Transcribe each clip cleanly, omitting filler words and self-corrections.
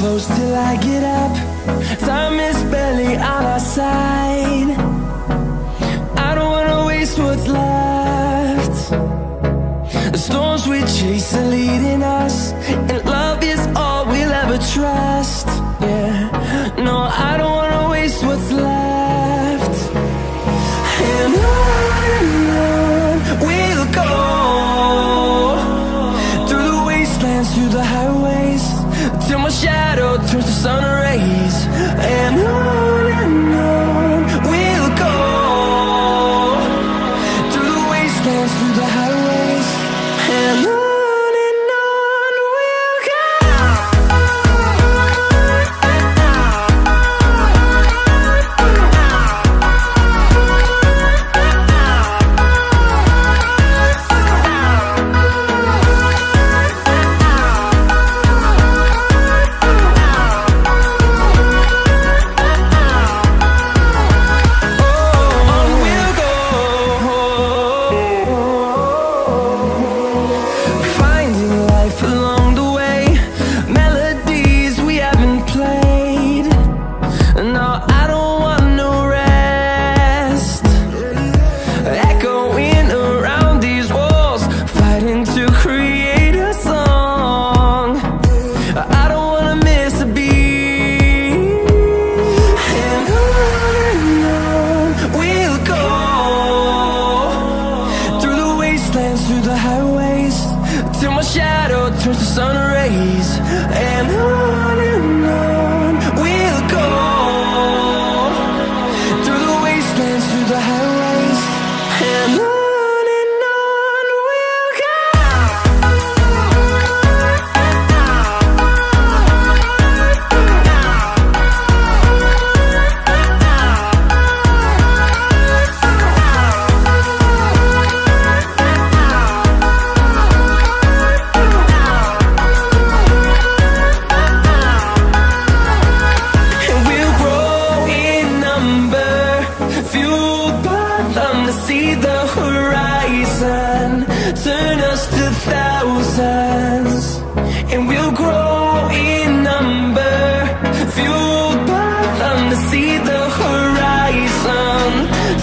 close till I get up. Time is barely on our side. I don't wanna waste what's left. The storms we chase are leading us, and love is all we'll ever trust. Yeah, no, I don't wanna waste what's left. And on we'll go, through the wastelands, through the highways, till my shadow turns to sun rays. And on we'll go, through the wastelands, through the highways, and on we'll go. Through the highways, till my shadow turns to sun rays. And on we'll go, through the wastelands, through the highways, and on we'll go. See the horizon, turn us to thousands, and we'll grow in number, fueled by them. To see the horizon,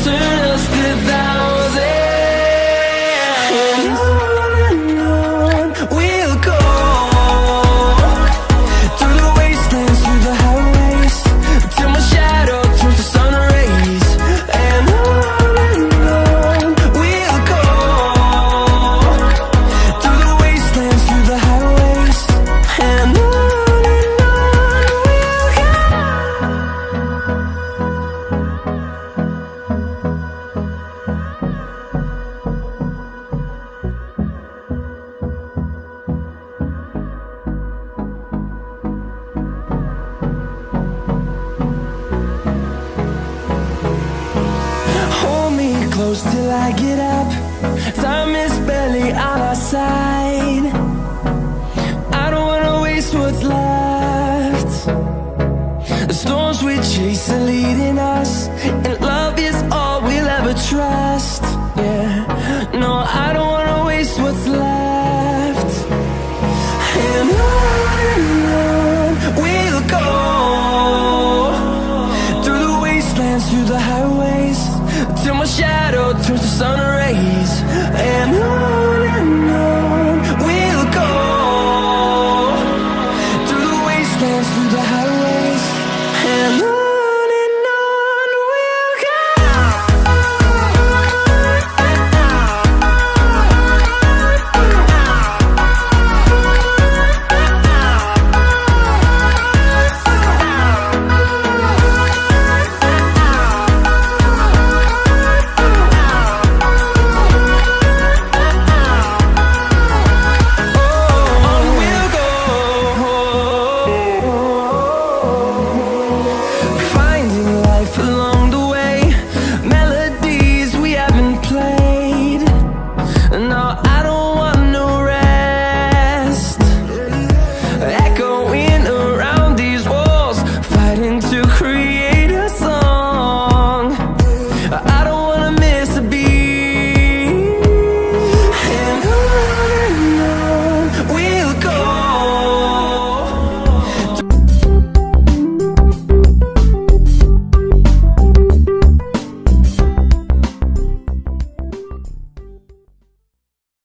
turn us to thousands, and on we'll go, through the wastelands, through the highways, till my shadow turns to sun rays. And on close till I get up. Time is barely on our side. I don't wanna waste what's left. The storms we chase are leading us, and